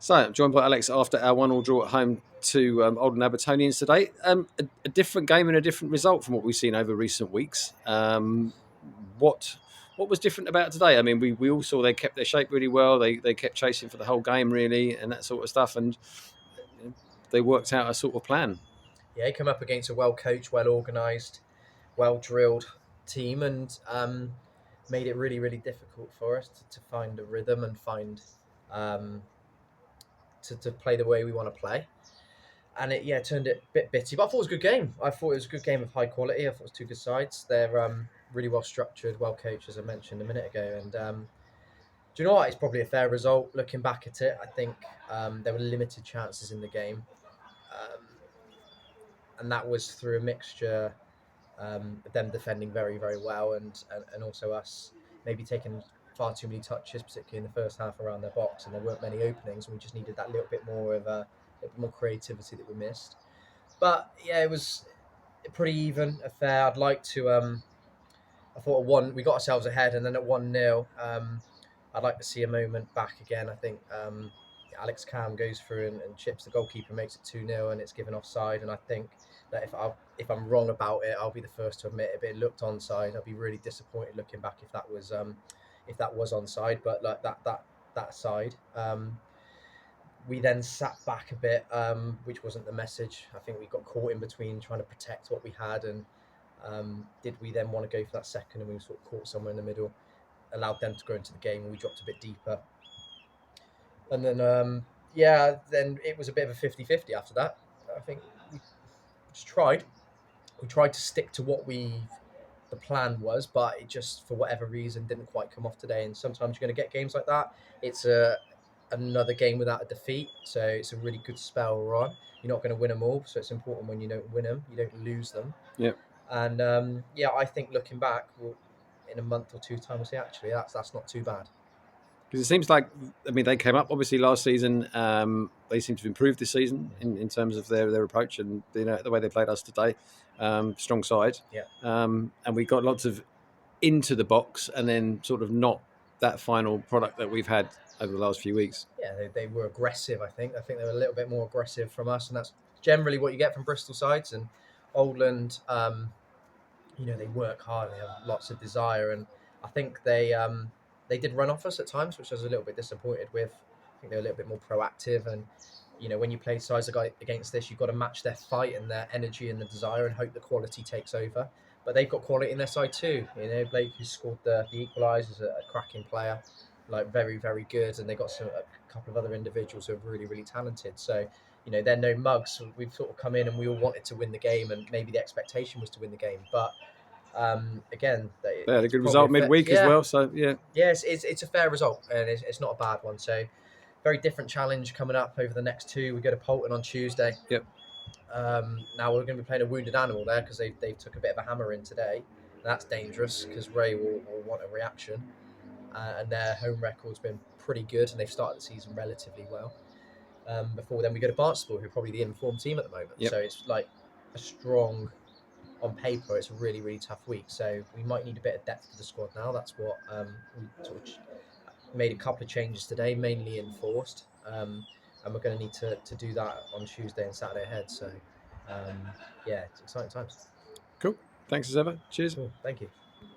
So, I'm joined by Alex after our 1-1 draw at home to Oldland Abbotonians today. A different game and a different result from what we've seen over recent weeks. What was different about today? I mean, we all saw they kept their shape really well. They kept chasing for the whole game, really, and that sort of stuff. And they worked out a sort of plan. Yeah, he came up against a well-coached, well-organised, well-drilled team and made it really, really difficult for us to find a rhythm and find to play the way we want to play. And it turned it a bit bitty, but I thought it was a good game. I thought it was a good game of high quality. I thought it was two good sides. They're really well structured, well coached, as I mentioned a minute ago. And do you know what? It's probably a fair result. Looking back at it, I think there were limited chances in the game. And that was through a mixture of them defending very, very well and also us maybe taking far too many touches, particularly in the first half around their box, and there weren't many openings, and we just needed that little bit more of a little bit more creativity that we missed. But yeah, it was pretty even, a fair. I'd like to. I thought we got ourselves ahead, and then at 1-0, I'd like to see a moment back again. I think Alex Cam goes through and chips the goalkeeper, makes it 2-0, and it's given offside. And I think that if I'm wrong about it, I'll be the first to admit it. If it looked onside, I'd be really disappointed looking back if that was onside. But like that side, we then sat back a bit, which wasn't the message. I think we got caught in between trying to protect what we had, and did we then want to go for that second, and we sort of caught somewhere in the middle, allowed them to go into the game, and we dropped a bit deeper. And then, then it was a bit of a 50-50 after that. I think we just tried. We tried to stick to what the plan was, but it just, for whatever reason, didn't quite come off today. And sometimes you're going to get games like that. It's another game without a defeat, so it's a really good spell we're on. You're not going to win them all, so it's important when you don't win them, you don't lose them. Yeah. And I think looking back, in a month or two time, we'll say actually that's not too bad. Because it seems like, I mean, they came up obviously last season. They seem to have improved this season in terms of their approach and the way they played us today. Strong side. Yeah. And we got lots of into the box and then sort of not that final product that we've had over the last few weeks. Yeah, they were aggressive, I think. I think they were a little bit more aggressive from us, and that's generally what you get from Bristol sides. And Oldland, they work hard, they have lots of desire, and I think they did run off us at times, which I was a little bit disappointed with. I think they were a little bit more proactive, and when you play sides against this, you've got to match their fight and their energy and the desire and hope the quality takes over. But they've got quality in their side too. Blake, who scored the equaliser, is a cracking player, like very, very good, and they got a couple of other individuals who are really, really talented. So they're no mugs. We've sort of come in and we all wanted to win the game, and maybe the expectation was to win the game. But again, they had a good result midweek as well. So it's a fair result, and it's not a bad one. So very different challenge coming up over the next two. We go to Polton on Tuesday. Yep. Now we're going to be playing a wounded animal there because they took a bit of a hammer in today. And that's dangerous because Ray will want a reaction. And their home record's been pretty good, and they've started the season relatively well. Before then, we go to Barnstable, who are probably the informed team at the moment. Yep. So it's like a strong, on paper, it's a really, really tough week. So we might need a bit of depth to the squad now. That's what we sort of made a couple of changes today, mainly enforced. And we're going to need to do that on Tuesday and Saturday ahead. So, it's exciting times. Cool. Thanks as ever. Cheers. Cool. Thank you.